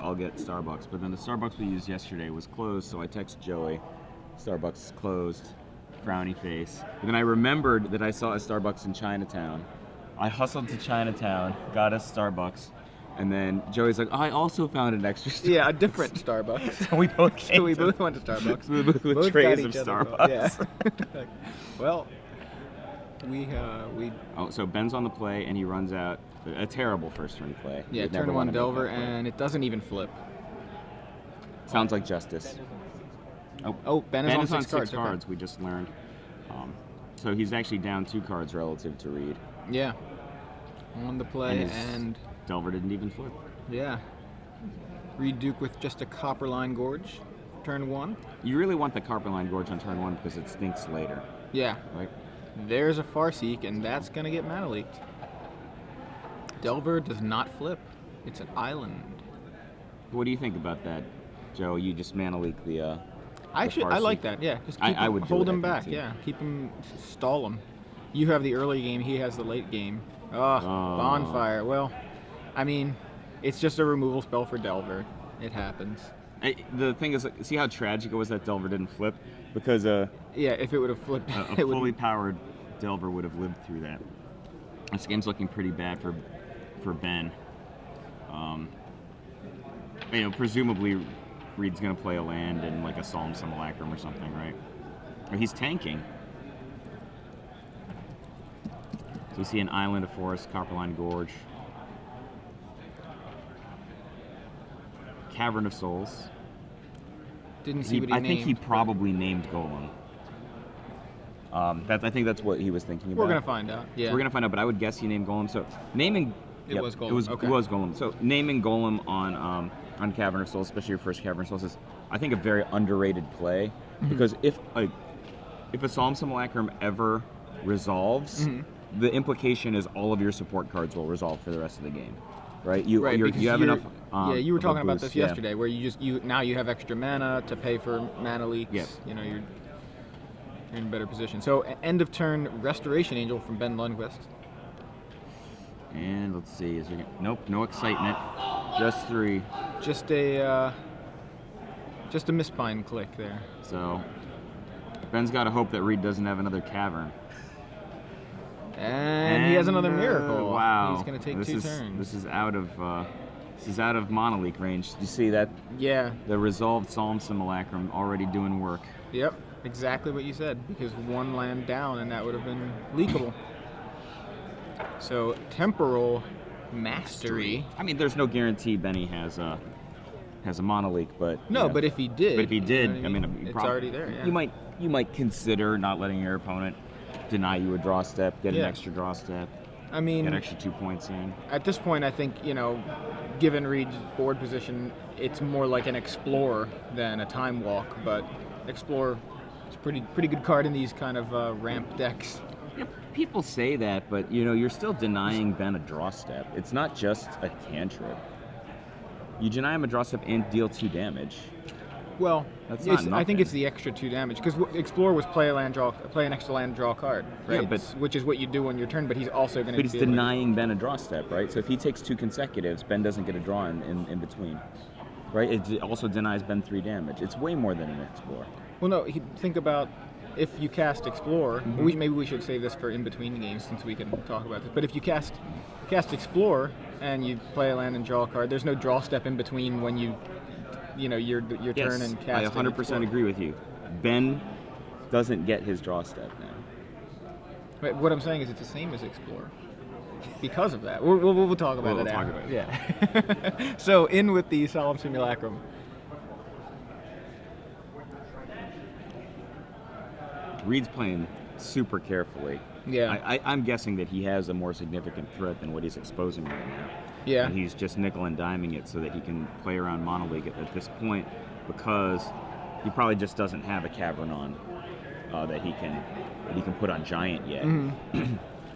I'll get Starbucks. But then the Starbucks we used yesterday was closed, so I text Joey, Starbucks is closed, frowny face. And then I remembered that I saw a Starbucks in Chinatown. I hustled to Chinatown, got us Starbucks, and then Joey's like, I also found an extra Starbucks. Yeah, a different Starbucks. So we both came So we both went to Starbucks. We both with Both trays got of each other Starbucks. Yeah. Well, we Oh, so Ben's on the play, and he runs out. A terrible first turn play. yeah, You'd never turn one wanna make Delver, that play. and it doesn't even flip. Sounds like justice. Oh, Ben is on on six cards. six cards. We just learned. So he's actually down 2 cards relative to Reid. Okay. Yeah. On the play, And his- and Delver didn't even flip. yeah. Reid Duke with just a Copperline Gorge. Turn 1. You really want the Carpenline Gorge on turn 1 because it stinks later, Yeah. right? There's a Farseek, and that's going to get mana leaked. Delver does not flip. It's an island. What do you think about that, Joe? You just mana leak the. I like Farseek. that. Yeah, just I keep him, would do hold it, I him think, back. too. Yeah, keep him, stall him. You have the early game. He has the late game. Bonfire. Well, I mean, it's just a removal spell for Delver. It happens. The thing is, see how tragic it was that Delver didn't flip? Because Yeah, if it would have flipped, a it would. fully powered Delver would have lived through that. This game's looking pretty bad for Ben. Presumably Reid's gonna play a land in like a Solemn Simulacrum or something, right? Or he's tanking. So we see an island, a forest, Copperline Gorge, Cavern of Souls. Didn't see what he I named. think he probably named Golem. I think that's what he was thinking about. We're gonna find out. Yeah. So we're gonna find out, but I would guess he named Golem. So naming It was Golem. It Okay. was Golem. So naming Golem on Cavern of Souls, especially your first Cavern of Souls, is I think a very underrated play because if a Solemn Simulacrum ever resolves, the implication is all of your support cards will resolve for the rest of the game, right? You because you have you're- enough. yeah, you were of a talking about boost, this yeah. yesterday, where now you have extra mana to pay for mana leaks. Yep. You know, you're in a better position. So end of turn Restoration Angel from Ben Lundquist. And let's see, nope, no excitement, just 3. Just a Mistbind click there. So Ben's got to hope that Reid doesn't have another Cavern. And he has another miracle. Wow, He's going to take 2 turns. This is out of Mana Leak range. You see that? Yeah. The resolved Solemn Simulacrum already doing work. Yep. Exactly what you said. Because 1 land down, and that would have been leakable. So Temporal Mastery. I mean, there's no guarantee Benny has a Mana Leak, but No, you know, but if he did. But if he did, you know I mean, it's already there. Yeah. You might consider not letting your opponent deny you a draw step, get an Yeah. extra draw step, I mean, get extra 2 points in. at this point, I think, given Reid's board position, it's more like an Explorer than a Time Walk. But Explorer is a pretty good card in these kind of ramp decks. Yeah, people say that, but you're still denying Ben a draw step. It's not just a cantrip. You deny him a draw step and deal 2 damage. Well, That's not I think nothing. it's the extra 2 damage because Explorer was play an extra land, draw a card, right? Yeah, but- which is what you do on your turn. But he's also going to. But he's denying Ben a draw step, right? So if he takes 2 consecutives, Ben doesn't get a draw in between, right? It also denies Ben 3 damage. It's way more than an Explorer. Well, no. Think about if you cast Explorer. Maybe we should save this for in between games since we can talk about this. But if you cast Explorer and you play a land and draw a card, there's no draw step in between when your turn and cast. I 100% agree with you. Ben doesn't get his draw step now. But what I'm saying is it's the same as Explorer. Because of that. We'll talk about We'll it talk after. about it. Yeah. So in with the Solemn Simulacrum. Reid's playing super carefully. Yeah. I'm guessing that he has a more significant threat than what he's exposing right now. Yeah. And he's just nickel and diming it so that he can play around Mana League at this point because he probably just doesn't have a Cavern on that he can put on Giant yet.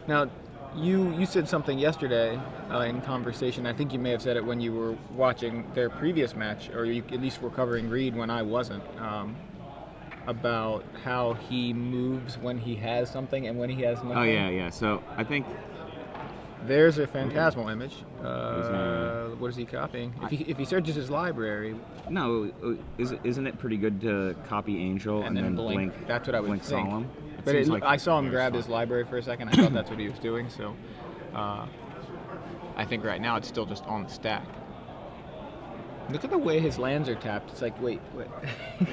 Now, you said something yesterday in conversation. I think you may have said it when you were watching their previous match, or you at least were covering Reid when I wasn't, about how he moves when he has something and when he has nothing. Oh yeah. So I think There's a phantasmal image. What is he copying? If he searches his library. No, isn't it pretty good to copy Angel and then blink? That's what I would blink think. Solemn? But I saw him grab his library for a second. I thought that's what he was doing. So I think right now it's still just on the stack. Look at the way his lands are tapped. It's like, wait.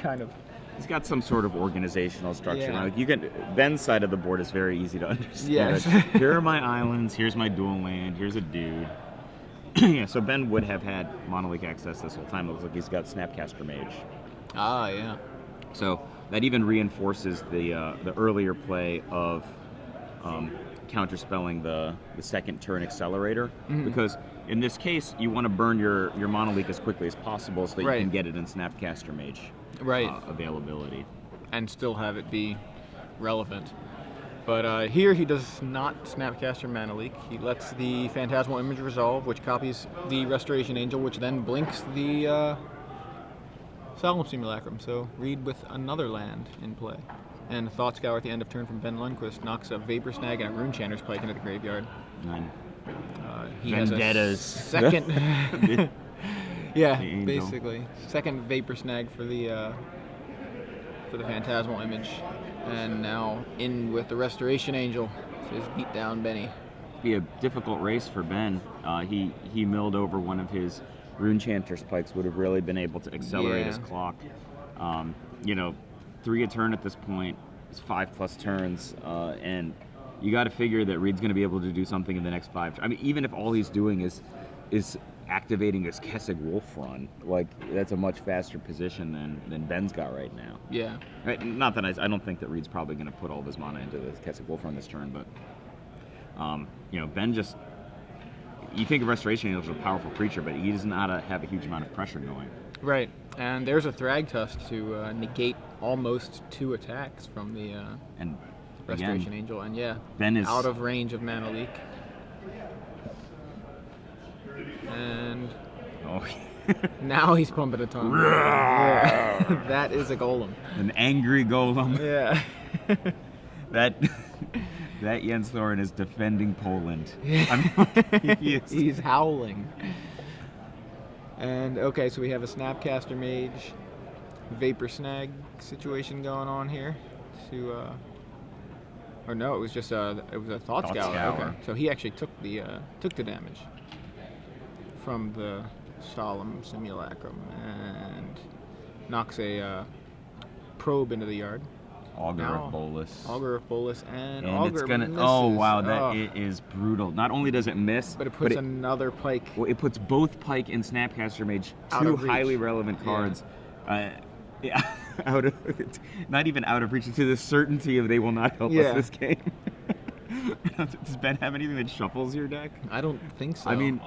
kind of. He's got some sort of organizational structure. Yeah. Like Ben's side of the board is very easy to understand. Yes. Here are my islands. Here's my dual land. Here's a dude. Yeah. So Ben would have had Mono League access this whole time. It looks like he's got Snapcaster Mage. Ah, yeah. So that even reinforces the earlier play of counterspelling the second turn accelerator, because in this case you want to burn your Mono League as quickly as possible so that you can get it in Snapcaster Mage availability and still have it be relevant. But here he does not Snapcaster Mana Leak. He lets the Phantasmal Image resolve, which copies the Restoration Angel, which then blinks the Solemn Simulacrum. So Reid with another land in play. And Thought Scour at the end of turn from Ben Lundquist knocks a Vapor Snag and a Rune Chanter's Pike into the graveyard. He Vendettas. has a second... yeah, Angel. basically. Second Vapor Snag for the Phantasmal Image. And now in with the Restoration Angel. Says beat down Benny. Be a difficult race for Ben. He milled over one of his Rune Chanter's Pikes, would have really been able to accelerate his clock. 3 a turn at this point. It's 5+ turns, and you got to figure that Reid's going to be able to do something in the next 5. I mean, even if all he's doing is activating his Kessig Wolf Run, like that's a much faster position than Ben's got right now. Yeah. Right, not that I don't think that Reid's probably going to put all of his mana into the Kessig Wolf Run this turn, but Ben just. You think of Restoration Angel as a powerful creature, but he does not have a huge amount of pressure going. Right, and there's a Thragtusk to negate almost 2 attacks from the Restoration Angel, and Ben is out of range of Mana Leak. And now he's pumping a ton. Yeah. That is a golem. An angry golem. Yeah. That Jens Thorin is defending Poland. Yeah. I mean, he's howling. And okay, so we have a Snapcaster Mage, Vapor Snag situation going on here. Or no, it was just it was a Thought Scour. Okay, so he actually took the damage from the Solemn Simulacrum and knocks a Probe into the yard. Augur of Bolus. Augur of Bolus and Augur it's gonna misses. Oh wow, it is brutal. Not only does it miss, but it puts another Pike. Well, it puts both Pike and Snapcaster Mage, 2 highly relevant cards, out of not even out of reach, to the certainty of they will not help us this game. Does Ben have anything that shuffles your deck? I don't think so. I mean,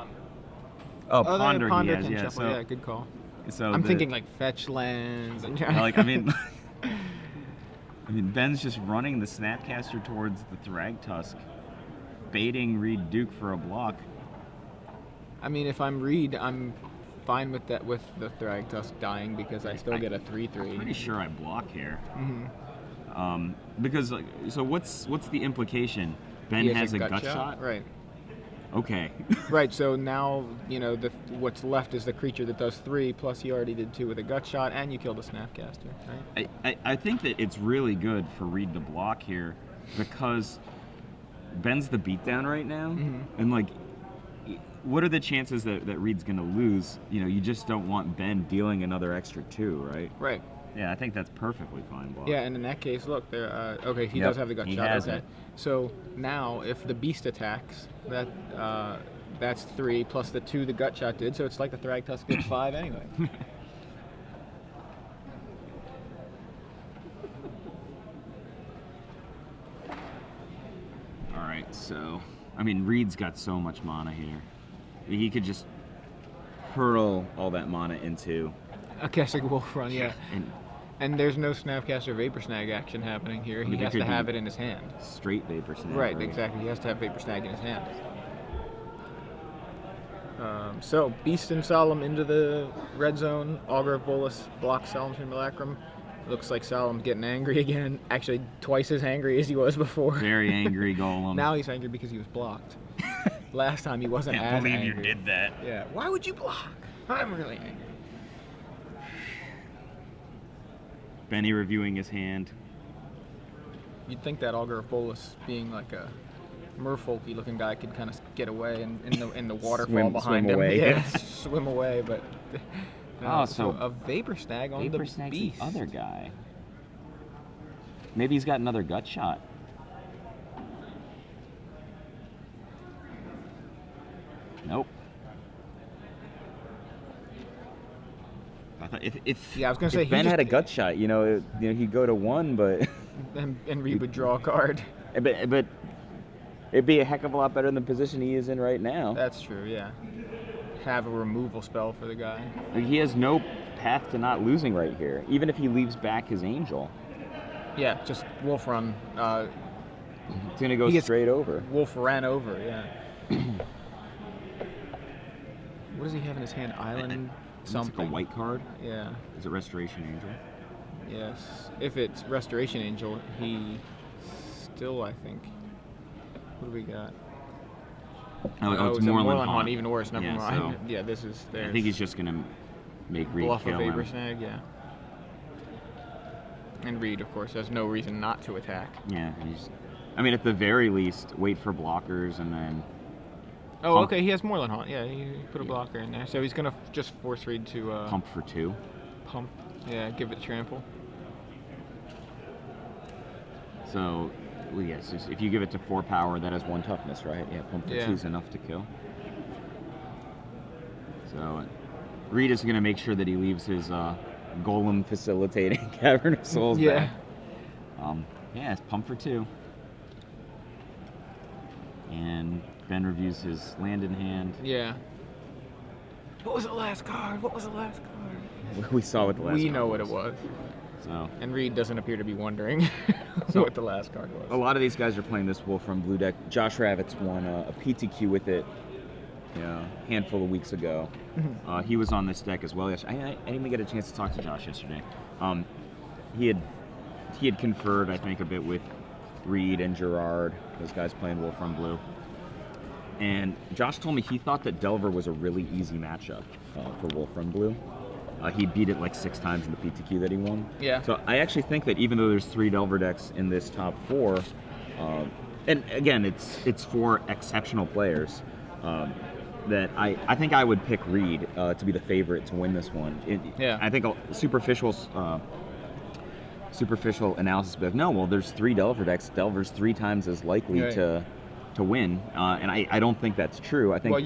Ponder he has, can yeah. Shuffle. Yeah, good call. So I'm thinking like fetch lands and I mean, Ben's just running the Snapcaster towards the Thragtusk, baiting Reid Duke for a block. I mean, if I'm Reid, I'm fine with that, with the Thragtusk dying, because I still get a 3/3. I'm pretty sure I block here. Mm-hmm. Because, so what's the implication? Ben has a gut shot? Right. Okay. Right, so now, what's left is the creature that does 3, plus he already did 2 with a gut shot, and you killed a Snapcaster, right? I think that it's really good for Reid to block here, because Ben's the beatdown right now, and what are the chances that Reid's going to lose? You just don't want Ben dealing another extra 2, right? Right. Yeah, I think that's perfectly fine block. Yeah, and in that case, look, there. Okay, he does have the gut shot. Has okay. it. So now, if the beast attacks, that's 3 plus the 2 the gut shot did. So it's like the Thragtusk did 5 anyway. All right, so I mean, Reid's got so much mana here. He could just hurl all that mana into a Kessig Wolf Run, yeah. And there's no Snapcaster Vapor Snag action happening here. He has to have it in his hand. Straight Vapor Snag. Right, exactly. He has to have Vapor Snag in his hand. So, Beast and Solemn into the red zone. Augur of Bolus blocks Solemn Simulacrum. Looks like Solemn's getting angry again. Actually, twice as angry as he was before. Very angry golem. Now he's angry because he was blocked. last time he wasn't Can't as believe angry. you did that. Yeah. Why would you block? I'm really angry. Benny reviewing his hand. You'd think that Augur of Bolus, being like a merfolky looking guy, could kind of get away in the waterfall behind him. Away. Yeah, swim away. But no, Oh, so a Vapor Snag on Vapor the Snag's beast. the other guy. Maybe he's got another gut shot. Nope. I thought if Yeah, I was gonna say, if he Ben just- had a gut shot, he'd go to 1, but And Reid would draw a card. but it'd be a heck of a lot better than the position he is in right now. That's true. Yeah. Have a removal spell for the guy. Like, he has no path to not losing right here, even if he leaves back his Angel. Yeah, just Wolf Run. It's gonna go He gets- straight over. Wolf ran over. Yeah. What does he have in his hand? Island It's something. like a white card. Yeah. Is it Restoration Angel? Yes. If it's Restoration Angel, he still, I think. What do we got? Oh, it's a Moorland Haunt. Even worse. Never Yeah, mind. so- Yeah, this is I theirs. think he's just gonna make Reid Bluff kill a Vapor him. Snag. Yeah. And Reid, of course, has no reason not to attack. Yeah, at the very least, wait for blockers and then. Oh, Pump. okay. He has Moorland Haunt. Yeah, he put a blocker in there, so he's gonna just force Reid to Pump for 2. pump. Yeah, give it trample. So, well, yes, if you give it to 4 power, that has 1 toughness, right? Yeah, pump for Yeah. 2 is enough to kill. So, Reid is going to make sure that he leaves his golem facilitating Cavern of Souls Yeah. back. Yeah, it's pump for 2. And Ben reviews his land in hand. Yeah. What was the last card? What was the last card? We saw what the last We card know what it was. So, And Reid doesn't appear to be wondering what the last card was. a lot of these guys are playing this Wolf from Blue deck. Josh Ravitz won a PTQ with it, a handful of weeks ago. He was on this deck as well yesterday. I didn't even get a chance to talk to Josh yesterday. He had conferred, I think, a bit with Reid and Gerard, those guys playing Wolf from Blue. And Josh told me he thought that Delver was a really easy matchup for Wolf from Blue. He beat it like 6 times in the PTQ that he won. Yeah. So I actually think that even though there's 3 Delver decks in this top 4, and again, it's 4 exceptional players, that I think I would pick Reid to be the favorite to win this one. Yeah. I think superficial analysis would be like, no, well, there's 3 Delver decks. Delver's 3 times as likely Right. to win, and I don't think that's true. I think. Well,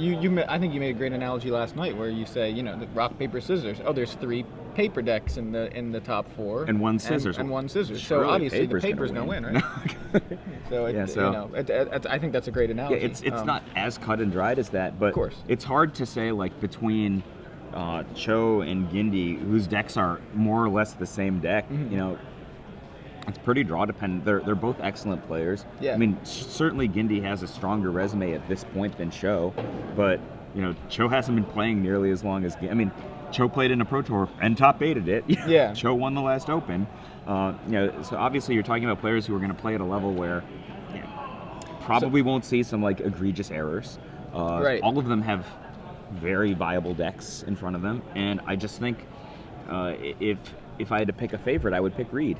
I think you made a great analogy last night where you say, the rock, paper, scissors. Oh, there's 3 paper decks in the top 4. And 1 scissors. And 1 scissors. Surely So obviously paper's the paper's gonna gonna win. win, right? I think that's a great Yeah, analogy. it's not as cut and dried as that, but Of course. it's hard to say like between Cho and Gindi, whose decks are more or less the same deck. It's pretty draw dependent. They're both excellent players. Yeah. I mean, certainly Gindi has a stronger resume at this point than Cho, but Cho hasn't been playing nearly as long as Gindi. I mean, Cho played in a Pro Tour and top 8'd it. Yeah. Cho won the last Open. So obviously you're talking about players who are going to play at a level where probably won't see some like egregious errors. Right. All of them have very viable decks in front of them, and I just think if I had to pick a favorite, I would pick Reid.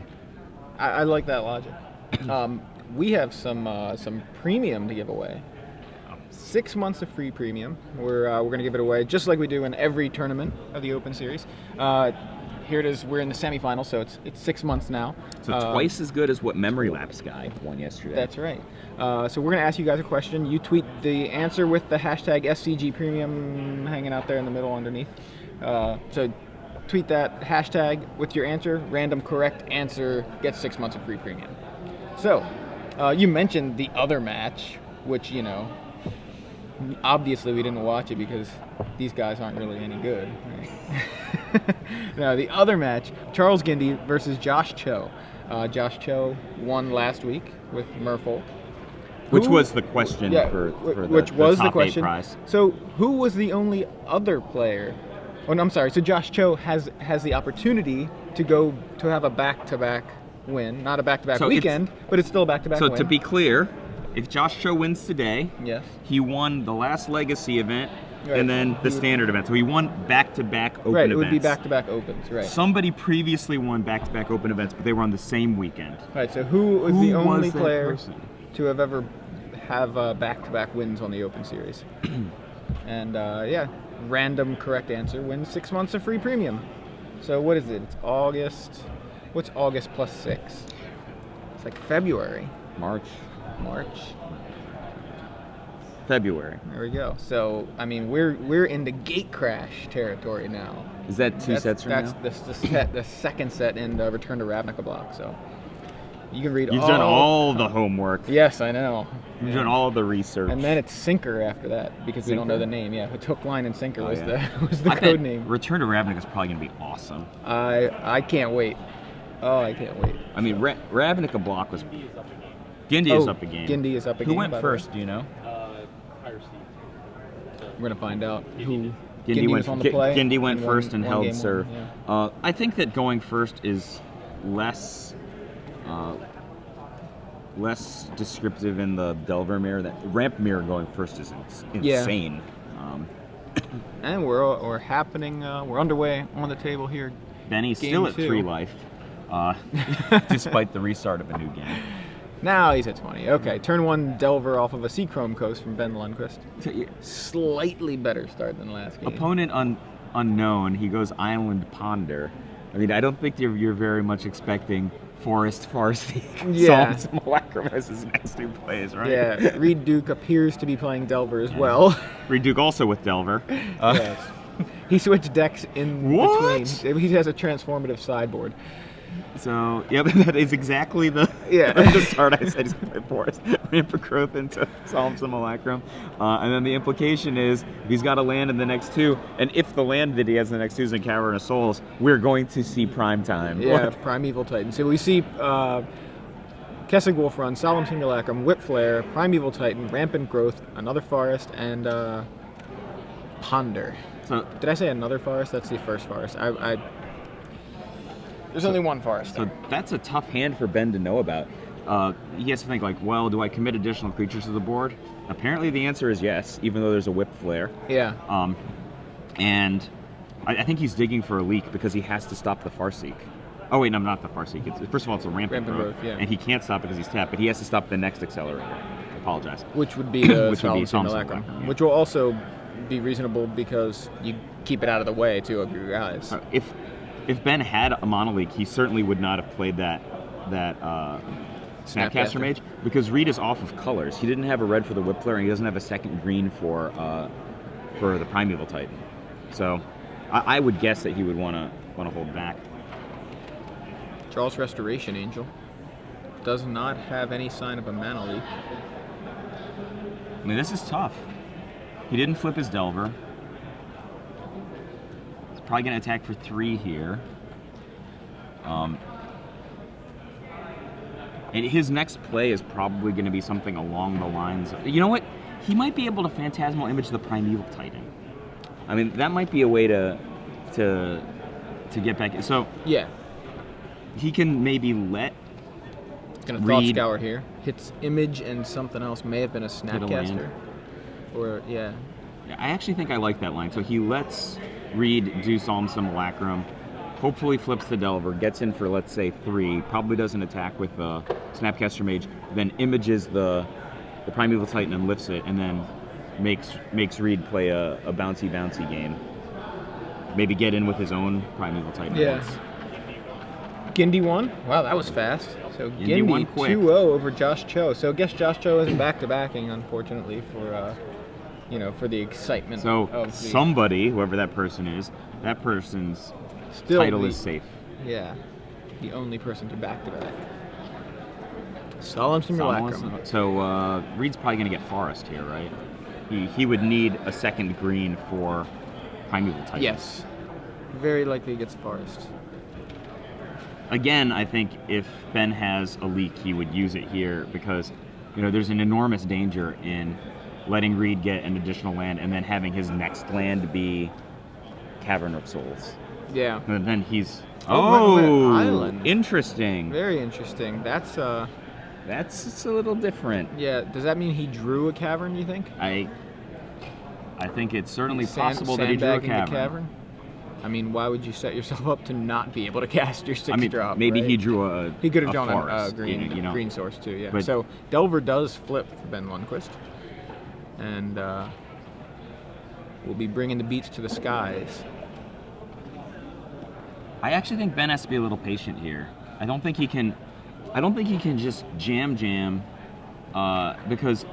I like that logic. We have some premium to give away. 6 months of free premium. We're going to give it away just like we do in every tournament of the Open Series. Here it is. We're in the semifinals, so it's 6 months now. So twice as good as what Memory Lapse guy won yesterday. That's right. So we're going to ask you guys a question. You tweet the answer with the hashtag SCG Premium hanging out there in the middle underneath. So tweet that hashtag with your answer. Random correct answer gets 6 months of free premium. So you mentioned the other match, which, obviously we didn't watch it because these guys aren't really any good. Right? No, the other match, Charles Gindi versus Josh Cho. Josh Cho won last week with Merfolk. Which was the question for the top 8 prize. So who was the only other player? Oh, no, I'm sorry. So Josh Cho has the opportunity to have a back-to-back win, not a back-to-back weekend, but it's still a back-to-back win. So to be clear, if Josh Cho wins today, Yes. he won the last Legacy event Right. and then the standard event. So he won back-to-back open Right, events. it would be back-to-back opens, right. Somebody previously won back-to-back open events, but they were on the same weekend. Right, so who was the only that player person? to have ever have back-to-back wins on the Open Series? And yeah, random correct answer wins 6 months of free premium. So what is it? It's August. What's August plus 6? It's like February. March. February. There we go. So I mean, we're into gate crash territory now. Is that two sets from now? That's the second set in the Return to Ravnica block. So you can read. You've done all the homework. Yes, I know. You've done all the research. And then it's Sinker after that because we don't know Sinker? the name. Yeah, but Hook, Line, and Sinker was yeah. the I code bet name. Return to Ravnica is probably going to be awesome. I can't wait. Oh, I can't wait. I mean, Ravnica block was. Gindy is up again. Gindy is up again. Who went by the way. first? Do you know? We're gonna find out who. Gindy was on the play. Gindy went and first and won held game serve. one, yeah. I think that going first is less descriptive in the Delver mirror. That ramp mirror going first is insane. And we're happening. We're underway on the table here. Benny's Game still at 2. 3 life, despite the restart of a new game. Now he's at 20. Okay, turn 1 Delver off of a Seachrome Coast from Ben Lundquist. Slightly better start than last game. Opponent unknown. He goes Island Ponder. I mean, I don't think you're very much expecting Forest Farseek. Yeah. Simulacrum as his next 2 plays, right? Yeah, Reid Duke appears to be playing Delver as well. Reid Duke also with Delver. Yes. He switched decks in What? between. He has a transformative sideboard. So, yeah, but that is exactly the the start I said he's going to play Forest. Rampant Growth into Solemn Simulacrum. And then the implication is if he's got a land in the next 2, and if the land that he has in the next 2 is in Cavern of Souls, we're going to see Prime Time. Yeah, Primeval Titan. So we see Kessig Wolf Run, Solemn Simulacrum, Whip Flare, Primeval Titan, Rampant Growth, another Forest, and Ponder. So, Did I say another Forest? That's the first Forest. There's only one Forest. So that's a tough hand for Ben to know about. He has to think like, well, do I commit additional creatures to the board? Apparently the answer is yes, even though there's a Whip Flare. Yeah. And I think he's digging for a leak because he has to stop the Farseek. Oh wait, no, not the Farseek. First of all, it's a Rampant Growth, yeah. and he can't stop because he's tapped, but he has to stop the next Accelerator. I apologize. Which would be the Which would be Solemn Solemn Simulacrum. Simulacrum, yeah. Which will also be reasonable because you keep it out of the way, too, of your guys. If Ben had a Monoleak, he certainly would not have played that Snapcaster Mage because Reid is off of colors. He didn't have a red for the Whip Flare, and he doesn't have a second green for the Primeval Titan. So I would guess that he would want to hold back. Charles Restoration Angel does not have any sign of a mana leak. I mean, this is tough. He didn't flip his Delver. He's probably going to attack for 3 here. And his next play is probably going to be something along the lines of... You know what? He might be able to Phantasmal Image the Primeval Titan. I mean, that might be a way to get back... So... Yeah. He can maybe let Gonna Thought Scour here. Hits Image and something else. May have been a Snapcaster. Or, yeah. I actually think I like that line. So he lets Reid do Solemn Simulacrum, hopefully flips the Delver, gets in for, let's say, 3, probably doesn't attack with the Snapcaster Mage, then images the Primeval Titan and lifts it, and then makes Reid play a bouncy game. Maybe get in with his own Primeval Titan. Yeah. Gindy won. Wow, that was fast. So Gindy won quick. 2-0 over Josh Cho. So I guess Josh Cho isn't back-to-backing, unfortunately, for for the excitement. So of somebody, whoever that person is, that person's still title is safe. Yeah, the only person to back-to-back. Solemn Simulacrum. So Reid's probably going to get Forest here, right? He would need a second green for Primeval Titan. Yes. Very likely he gets Forest. Again, I think if Ben has a leak, he would use it here because, there's an enormous danger in letting Reid get an additional land and then having his next land be Cavern of Souls. Yeah. And then he's... Island. Interesting. Very interesting. That's It's a little different. Yeah. Does that mean he drew a cavern? You think? I think it's certainly possible that he drew a sandbagging the cavern. cavern. I mean, why would you set yourself up to not be able to cast your 6 drop? Maybe right? he drew a. He could have a drawn forest, a green, you know. green source too. Yeah. But- So Delver does flip for Ben Lundquist, and we'll be bringing the beats to the skies. I actually think Ben has to be a little patient here. I don't think he can just jam because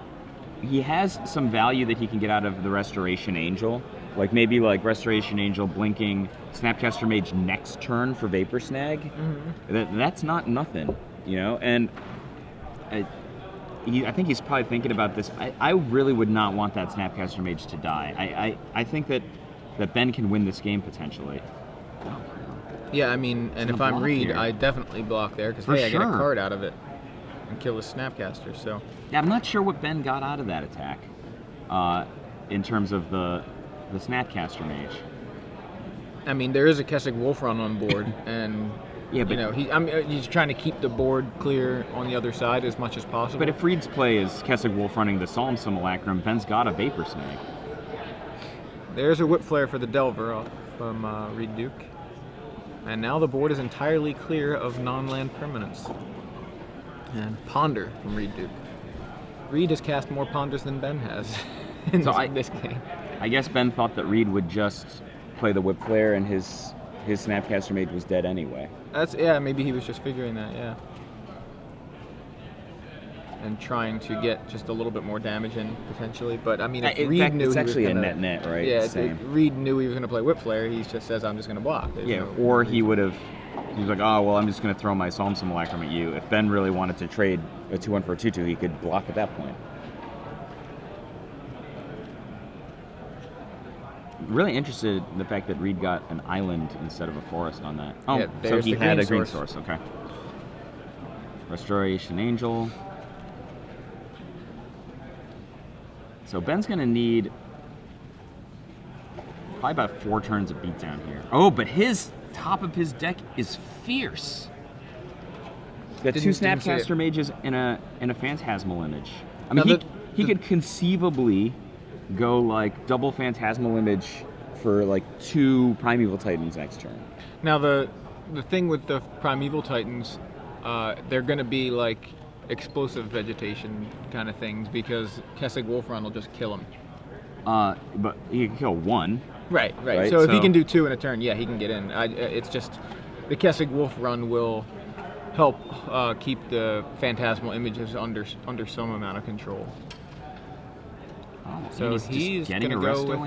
he has some value that he can get out of the Restoration Angel. Like maybe like Restoration Angel blinking Snapcaster Mage next turn for Vapor Snag. Mm-hmm. That's not nothing, you know. And I think he's probably thinking about this. I really would not want that Snapcaster Mage to die. I think that Ben can win this game potentially. Yeah, I mean, and if I'm Reid, I definitely block there because I get a card out of it and kill the Snapcaster. So yeah, I'm not sure what Ben got out of that attack in terms of the Snapcaster Mage. I mean, there is a Kessig Wolf Run on board, and yeah, but you know, he's trying to keep the board clear on the other side as much as possible. But if Reid's play is Kessig Wolf running the Psalm Simulacrum, Ben's got a Vapor Snag. There's a Whip Flare for the Delver from Reid Duke. And now the board is entirely clear of non-land permanents. And Ponder from Reid Duke. Reid has cast more Ponders than Ben has in this game. I guess Ben thought that Reid would just play the Whip Flare and his Snapcaster Mage was dead anyway. Maybe he was just figuring that, yeah. And trying to get just a little bit more damage in potentially, but I mean, if Reid knew it's he actually was gonna, a net, right? Yeah, if Reid knew he was going to play Whip Flare, he just says, "I'm just going to block." Or he would have. He was like, "Oh well, I'm just going to throw my Psalm Simulacrum at you." If Ben really wanted to trade a 2/1 for a 2/2, he could block at that point. Really interested in the fact that Reid got an island instead of a forest on that. Oh, yeah, so he had a green source. Okay. Restoration Angel. So Ben's going to need probably about 4 turns of beatdown here. Oh, but his top of his deck is fierce. Got 2 Snapcaster Mages and a Phantasmal Image. I mean, he could conceivably go like double Phantasmal Image for like 2 Primeval Titans next turn. Now the thing with the Primeval Titans, they're going to be like explosive vegetation kind of things because Kessig Wolf Run will just kill him. But he can kill 1. Right. So if he can do 2 in a turn, yeah, he can get in. It's just the Kessig Wolf Run will help keep the Phantasmal Images under some amount of control. Oh, so he's going to go with.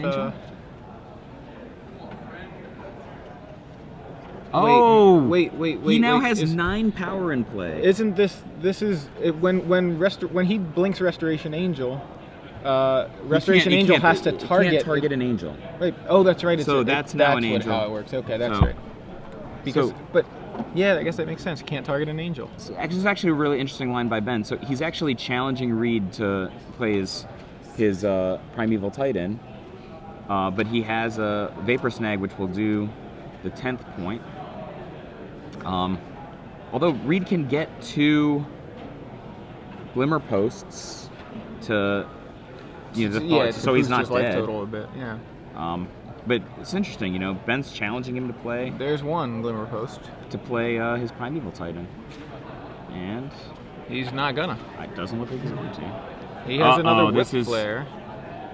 Wait! He now has 9 power in play. Isn't this is when he blinks Restoration Angel? Restoration Angel has to target. He can't target an angel. Right. Oh, that's right. That's now an angel. How it works. Okay, that's right. Because, but yeah, I guess that makes sense. Can't target an angel. So it's actually a really interesting line by Ben. So he's actually challenging Reid to play his Primeval Titan, but he has a Vapor Snag which will do the 10th point. Although Reid can get 2 Glimmer Posts to, so he's not dead. Life total a bit, yeah. But it's interesting, you know. Ben's challenging him to play. There's 1 Glimmer Post to play his Primeval Titan, and he's not gonna. It doesn't look like he's going to. He has another Whip Flare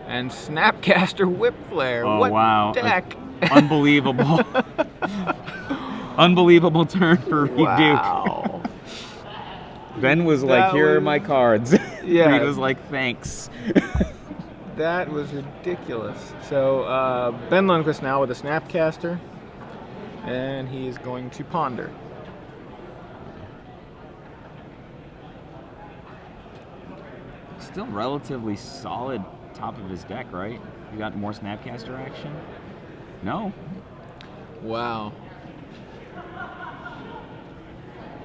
and Snapcaster Whip Flare. Oh, what wow. deck? Unbelievable. Unbelievable turn for Reid Wow. Duke. Ben was like, here are my cards. Yeah. Reid was like, thanks. That was ridiculous. So Ben Lundquist now with a Snapcaster, and he is going to Ponder. Still relatively solid top of his deck, right? You got more Snapcaster action? No. Wow.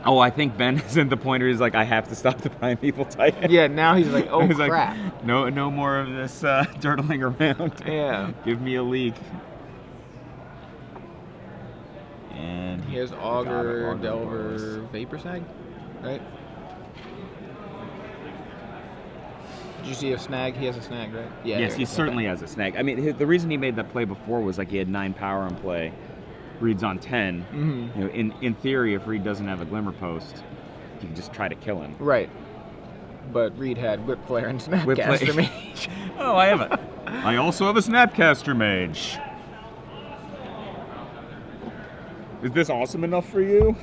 Oh, I think Ben is in the point where he's like, I have to stop the Primeval Titan. Yeah, now he's like, oh, he's crap. Like, no more of this dirtling around. Yeah. Give me a leak. And he has Augur, Delver, Vapor Snag, right? you see a snag? He has a snag, right? Yeah. Yes, he certainly has a snag. I mean, the reason he made that play before was like he had 9 power in play. Reid's on 10. Mm-hmm. You know, in theory, if Reid doesn't have a Glimmer Post, you can just try to kill him. Right. But Reid had Whip Flare and Snapcaster Mage. Oh, I have it. I also have a Snapcaster Mage. Is this awesome enough for you?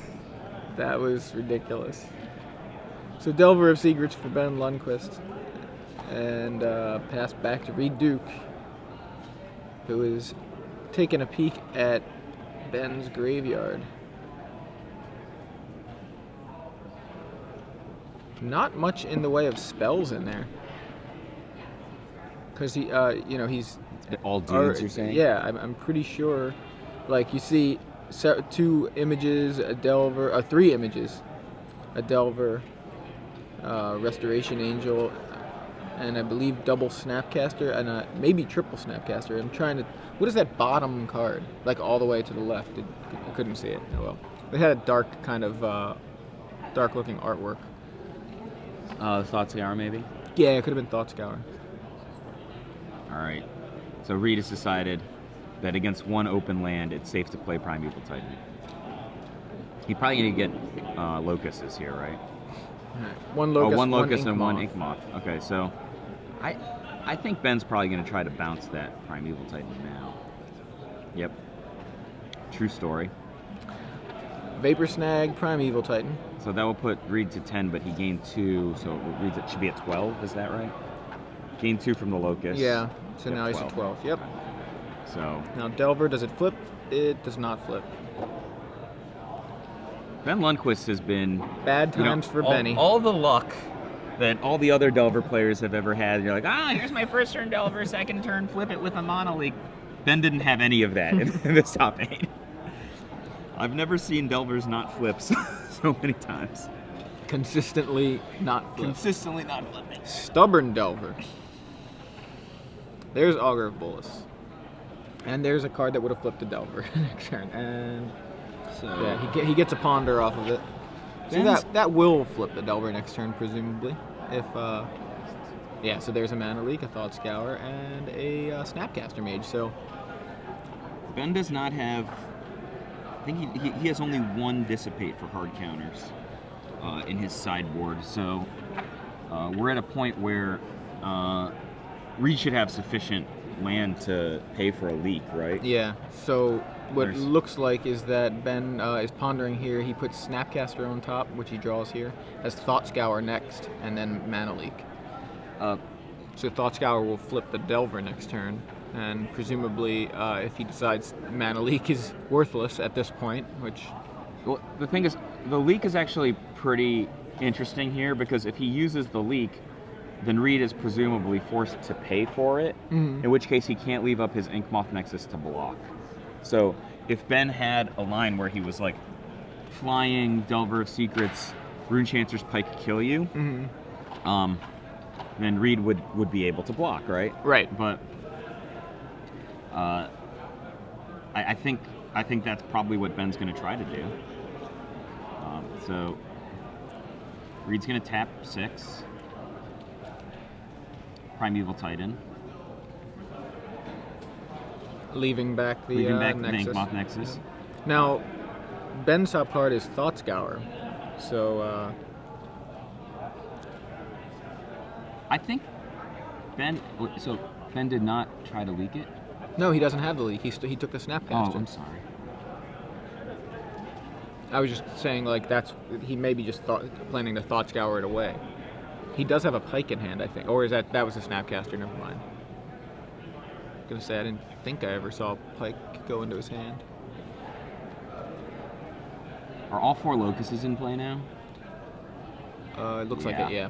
That was ridiculous. So Delver of Secrets for Ben Lundquist. And pass back to Reid Duke, who is taking a peek at Ben's graveyard. Not much in the way of spells in there. Because he, you know, he's... All dudes, you're saying? Yeah, I'm pretty sure. Like, you see 2 images, a Delver, 3 images. A Delver, Restoration Angel, and I believe double Snapcaster, and maybe triple Snapcaster. I'm trying to... What is that bottom card? Like, all the way to the left. I couldn't see it. Oh, well. They had a dark kind of... dark-looking artwork. Thoughtscour, maybe? Yeah, it could have been Thoughtscour. Alright. So Reid has decided that against 1 open land, it's safe to play Primeval Titan. He's probably going to get Locusts here, right? Right. 1 Locust, 1 Locust Ink and Moth. 1 Ink Moth. Okay, so I think Ben's probably going to try to bounce that Primeval Titan now. Yep. True story. Vapor Snag, Primeval Titan. So that will put Reid to 10, but he gained 2, so Reid should be at 12, is that right? Gained 2 from the Locust. Yeah, so now he's at 12, yep. So now Delver, does it flip? It does not flip. Ben Lundquist has been... Bad times for Benny. All the luck that all the other Delver players have ever had. You're like, here's my first turn Delver, second turn flip it with a Mono League. Ben didn't have any of that in this top 8. I've never seen Delvers not flip so many times. Consistently not flip. Consistently not flipping. Stubborn Delver. There's Augur of Bolas. And there's a card that would have flipped a Delver next turn. And so yeah, he gets a Ponder off of it. So that will flip the Delver next turn, presumably. If yeah, so there's a Mana Leak, a Thoughtscour, and a Snapcaster Mage. So Ben does not have... I think he has only 1 Dissipate for hard counters in his sideboard. So we're at a point where Reid should have sufficient land to pay for a leak, right? Yeah, so what it looks like is that Ben is pondering here. He puts Snapcaster on top, which he draws here, has Thoughtscour next, and then Mana Leak. So Thoughtscour will flip the Delver next turn, and presumably if he decides Mana Leak is worthless at this point, which... Well, the thing is, the leak is actually pretty interesting here, because if he uses the leak, then Reid is presumably forced to pay for it, in which case he can't leave up his Ink Moth Nexus to block. So if Ben had a line where he was like, flying, Delver of Secrets, Runechancer's Pike kill you, then Reid would be able to block, right? Right. But I think that's probably what Ben's going to try to do. So Reid's going to tap 6. Primeval Titan. Leaving back the the Nexus. Ink Moth Nexus. Now, Ben's top card is Thoughtscour, so I think Ben did not try to leak it? no, he doesn't have the leak. He took the Snapcaster. Oh, I'm sorry. I was just saying, like, he maybe just planning to Thoughtscour it away. He does have a Pike in hand, I think. Or is that was a Snapcaster? Never mind. I was gonna say I didn't think I ever saw a Pike go into his hand. Are all 4 Locusts in play now? It looks like it, yeah.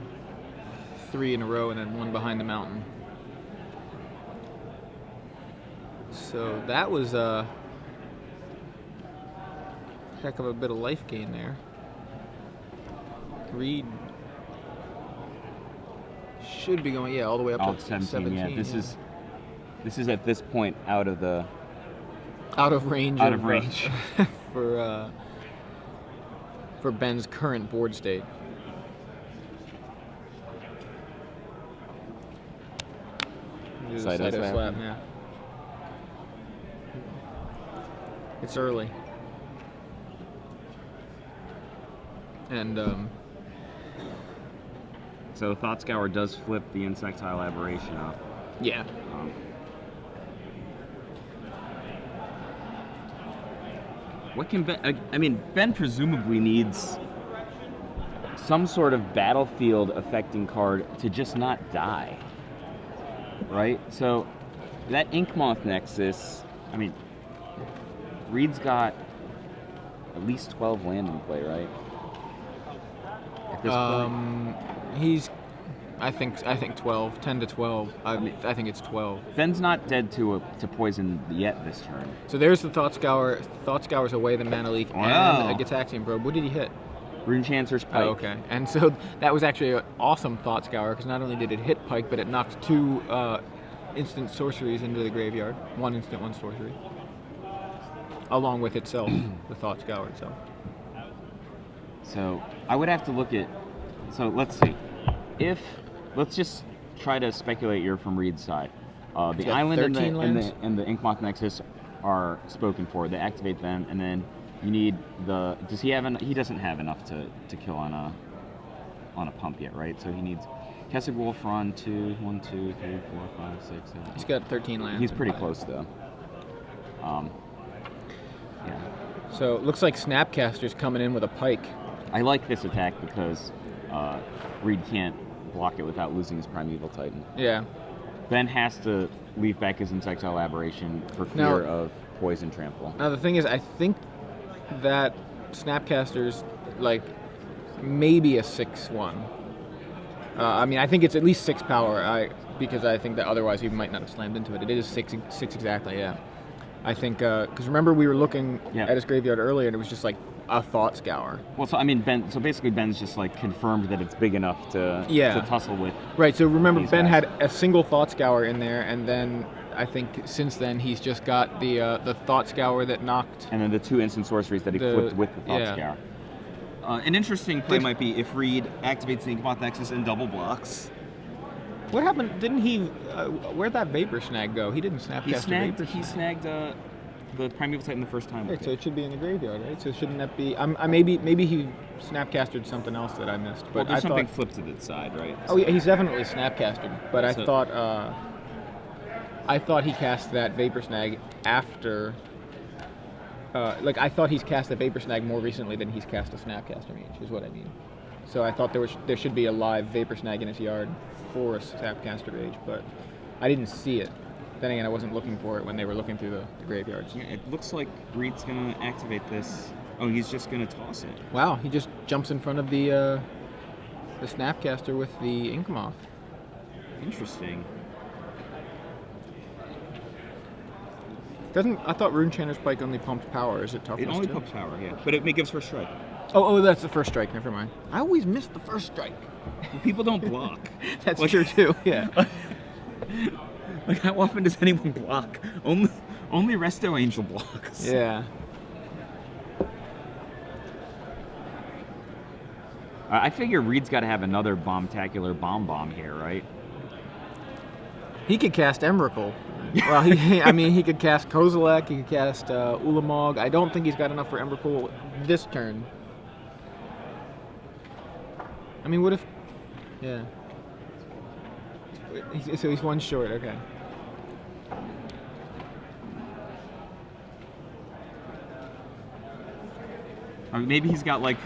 3 in a row and then 1 behind the mountain. So that was a heck of a bit of life gain there. Reid should be going, all the way up to 17. Yeah, this is at this point out of range. For Ben's current board state. Do the Saito Saito slap. slap, yeah. It's early. And, So Thought Scour does flip the Insectile Aberration up. yeah. What can Ben... I mean, Ben presumably needs some sort of battlefield-affecting card to just not die. Right? So, that Inkmoth Nexus... I mean, Reid's got at least 12 land in play, right? At this point. He's, I think 12, 10 to 12. I think it's 12. Ben's not dead to poison yet this turn. So there's the Thought Scour. Thought Scour's away the Mana Leak Wow. and a Gitaxian Probe. What did he hit? Runechancer's Pike. Oh, okay. And so that was actually an awesome Thought Scour because not only did it hit Pike, but it knocked 2 instant sorceries into the graveyard. 1 instant, 1 sorcery. Along with itself, the Thought Scour itself. So I would have to look at. So let's see. Let's just try to speculate here from Reid's side. The got island 13 lands? and the Inkmoth Nexus are spoken for. They activate them, and then you need the. Does he have? He doesn't have enough to kill on a pump yet, right? So he needs Kessig Wolf Run 2, 1, 2, 3, 4, 5, 6, 7. He's got 13 lands. He's pretty close though. Yeah. So it looks like Snapcaster's coming in with a Pike. I like this attack because Reid can't block it without losing his Primeval Titan. Yeah. Ben has to leave back his Insectile Aberration for fear Now- of Poison Trample. Now the thing is, I think that Snapcaster's like maybe a 6/1. I mean, I think it's at least 6 power. Because I think that otherwise he might not have slammed into it. It is 6 exactly. Yeah. I think because remember we were looking at his graveyard earlier and it was just like a Thought Scour. Well, so I mean, basically Ben's just like confirmed that it's big enough to tussle with. Right. So remember, these Ben guys. had a single Thought Scour in there, and then I think since then he's just got the Thought Scour that knocked. And then the 2 instant sorceries that he flipped with the Thought Scour. An interesting play might be if Reid activates the Inkmoth Nexus and double blocks. What happened? Didn't he? Where'd that Vapor Snag go? He didn't Snapcaster Vapor. He snagged the Primeval Titan the first time. Right, so it should be in the graveyard, right? So shouldn't that be? Maybe he Snapcastered something else that I missed. But There's I something thought, flipped to the side, right? Oh yeah, he's definitely Snapcastered. But So- I thought he cast that Vapor Snag after. I thought he's cast the Vapor Snag more recently than he's cast a Snapcaster Mage, is what I mean. So I thought there should be a live Vapor Snag in his yard for a Snapcaster Mage, but I didn't see it. Then again, I wasn't looking for it when they were looking through the graveyards. Yeah, it looks like Reid's gonna activate this. Oh, he's just gonna toss it. Wow, he just jumps in front of the Snapcaster with the Inkmoth. Interesting. I thought Runechanter's Pike only pumps power. Is it toughness It only too? pumps power, yeah. But it gives first strike. Oh, that's the first strike. Never mind. I always miss the first strike. Well, people don't block. That's true too. Yeah. Like, how often does anyone block? Only Resto Angel blocks. Yeah. I figure Reid's got to have another Bombtacular bomb here, right? He could cast Emrakul. Well, he could cast Kozilek. He could cast Ulamog. I don't think he's got enough for Emrakul this turn. I mean, what if? Yeah. So he's 1 short. Okay. I mean, maybe he's got like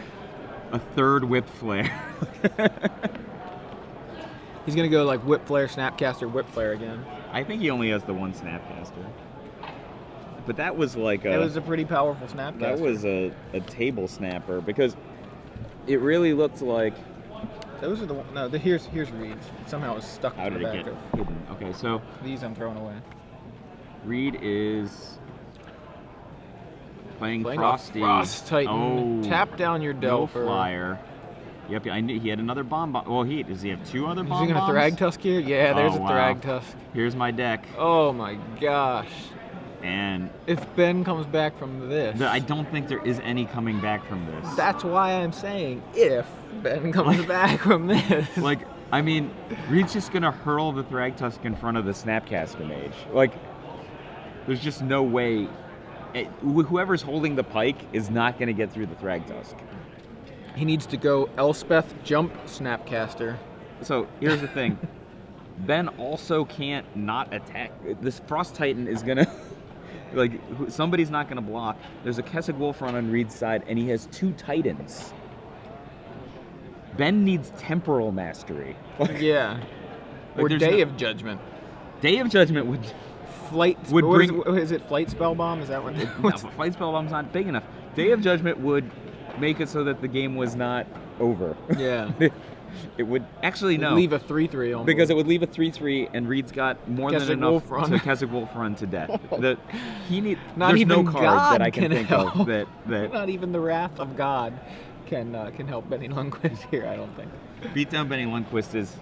a third Whip Flare. He's gonna go like Whip Flare, Snapcaster, Whip Flare again. I think he only has the 1 Snapcaster. But that was like That was a pretty powerful Snapcaster. That was a table snapper because it really looked like. Those are the no. Here's Reid. Somehow it was stuck How to did the it back. get hidden? Okay, so These I'm throwing away. Reid is playing Playing Frosty. a Frost Titan. Oh, Tap down your no Delpher. flyer. Yep, I knew he had another bomb. Well, does he have 2 other Is bomb he gonna bombs? Thragtusk here? Yeah, there's Oh, a wow. Thragtusk. Here's my deck, Oh my gosh. and If Ben comes back from this. I don't think there is any coming back from this. That's why I'm saying if Ben comes back from this. Like, I mean, Reid's just gonna hurl the Thragtusk in front of the Snapcaster Mage. Like, there's just no way. Whoever's holding the pike is not gonna get through the Thragtusk. He needs to go Elspeth, jump, Snapcaster. So here's the thing. Ben also can't not attack. This Frost Titan is gonna, like, somebody's not gonna block. There's a Kessig Wolfron on Reid's side, and he has 2 Titans. Ben needs Temporal Mastery. Yeah. Like, Or Day of Judgment. Day of Judgment would bring. Is it Flight Spell Bomb? Is that what? No, Flight Spell Bomb's not big enough. Day of Judgment would make it so that the game was not over. Yeah. It would actually no. Leave a 3/3 almost. Because it would leave a 3/3, and Reid's got more than enough to Kessig Wolfron to death. There's no card that I can think of that not even the Wrath of God can help Benny Lundquist here. I don't think. Beat down Benny Lundquist is.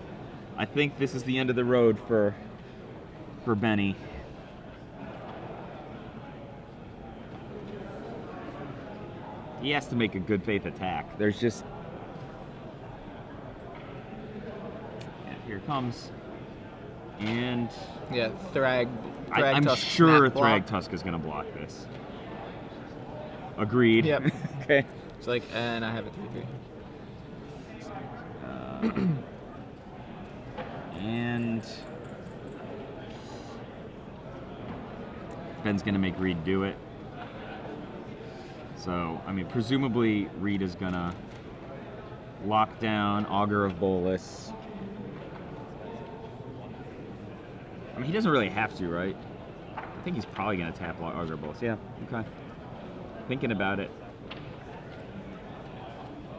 I think this is the end of the road for Benny. He has to make a good faith attack. There's just. Here it comes. And. Yeah, Thrag I'm Tusk sure snap block. Thragtusk is going to block this. Agreed. Yep. Okay. It's like, and I have a 3/3. And. Ben's going to make Reid do it. So, I mean, presumably Reid is going to lock down Augur of Bolus. I mean, he doesn't really have to, right? I think he's probably going to tap Augur of Bolus. Yeah, okay. Thinking about it.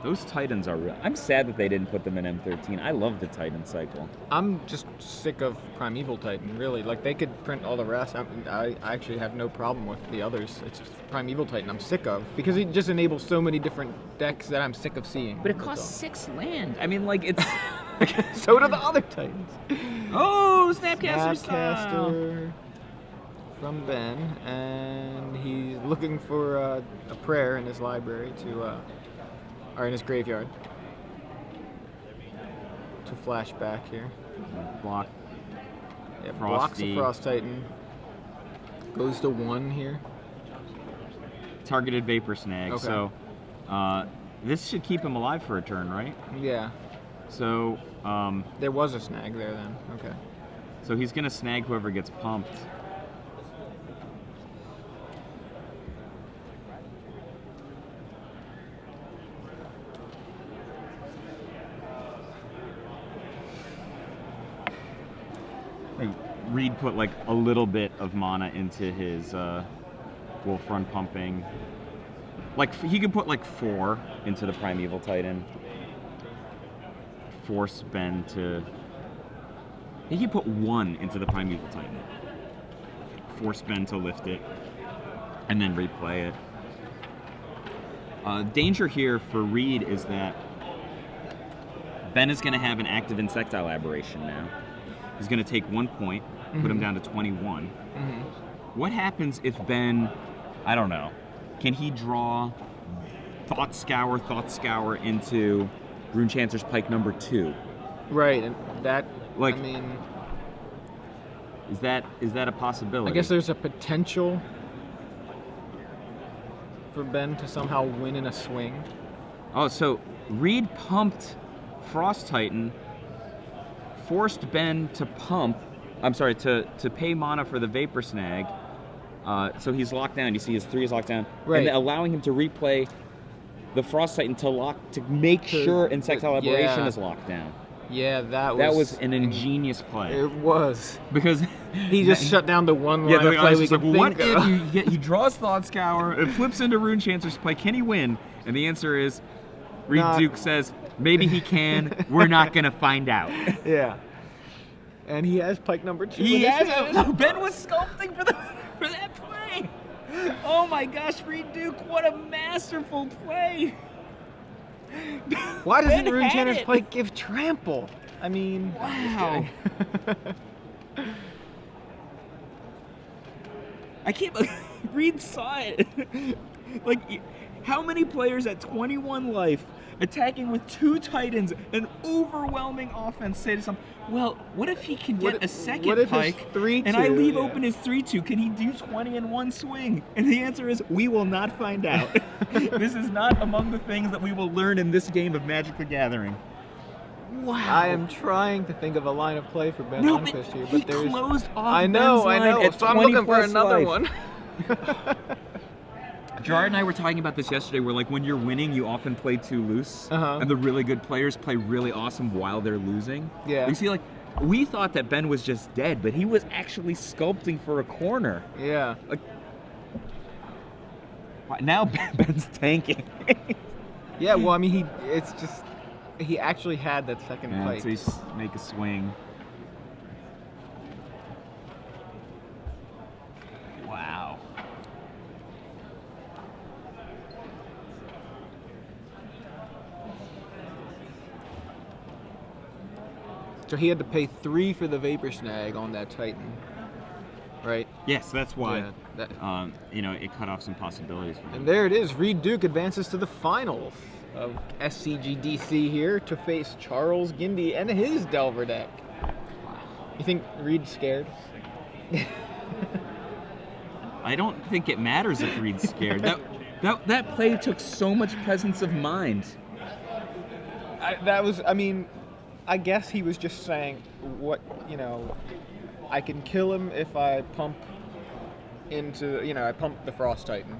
Those Titans are real. I'm sad that they didn't put them in M13. I love the Titan cycle. I'm just sick of Primeval Titan, really. Like, they could print all the rest. I actually have no problem with the others. It's just Primeval Titan I'm sick of. Because it just enables so many different decks that I'm sick of seeing. But it costs 6 land. I mean, like, it's... So do the other Titans. Oh, Snapcaster style. Snapcaster from Ben. And he's looking for a prayer in his library to... or in his graveyard. To flash back here. Block. Yeah, blocks Frosty. a Frost Titan. Goes to 1 here. Targeted Vapor Snag. Okay. So, this should keep him alive for a turn, right? Yeah. So, There was a snag there then. Okay. so he's going to snag whoever gets pumped. Reid put like a little bit of mana into his Wolfrun pumping. Like he could put like 4 into the Primeval Titan. Force Ben to. He could put 1 into the Primeval Titan. Force Ben to lift it, and then replay it. Danger here for Reid is that Ben is going to have an active Insectile Aberration now. He's going to take 1 point, put him down to 21. What happens if Ben, I don't know, can he draw Thought Scour into Runechancer's Pike number 2? Right, and that, Like, I mean... Is that a possibility? I guess there's a potential for Ben to somehow win in a swing. Oh, so Reid pumped Frost Titan, forced Ben to pump. I'm sorry, to pay mana for the Vapor Snag. So he's locked down. You see his 3 is locked down, right. And then allowing him to replay the Frost Titan to make sure Insectile Aberration is locked down. Yeah, that was an ingenious play. It was, because he just shut down the one line of play we could think what of. if he draws Thought Scour, it flips into Runechancer's Pike? Can he win? And the answer is, Reid Duke says, maybe he can. We're not gonna find out. Yeah. And he has Pike number 2. He has. Ben was sculpting for that play. Oh my gosh, Reid Duke! What a masterful play. Why doesn't Runechancer's Pike give trample? I mean, wow. I can't believe Reid saw it. Like, How many players at 21 life attacking with 2 Titans, an overwhelming offense, say to some, well, what if he can get a second what if pike, his 3/2, and I leave open his 3/2? Can he do 20 in one swing? And the answer is, we will not find out. This is not among the things that we will learn in this game of Magic the Gathering. Wow. I am trying to think of a line of play for Ben Lundquist here, but there's... closed off I know, Ben's so line I'm at 20 looking for plus another life. one. Gerard and I were talking about this yesterday, where like when you're winning, you often play too loose, and the really good players play really awesome while they're losing. Yeah. You see, like, we thought that Ben was just dead, but he was actually sculpting for a corner. Yeah. Like, now Ben's tanking. Yeah, well, I mean, he actually had that second play. So he's make a swing. Wow. So he had to pay 3 for the Vapor Snag on that Titan, right? Yes, that's why. Yeah, you know, it cut off some possibilities for him. and there it is. Reid Duke advances to the finals of SCGDC here to face Charles Gindy and his Delver deck. You think Reid's scared? I don't think it matters if Reid's scared. That play took so much presence of mind. I guess he was just saying, I can kill him if I pump I pump the Frost Titan.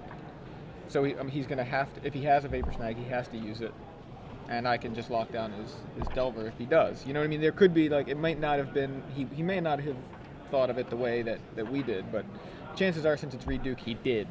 So he's going to have to, if he has a Vapor Snag, he has to use it. And I can just lock down his Delver if he does. You know what I mean? There could be, like, it might not have been, he may not have thought of it the way that we did, but chances are, since it's Reid Duke, he did.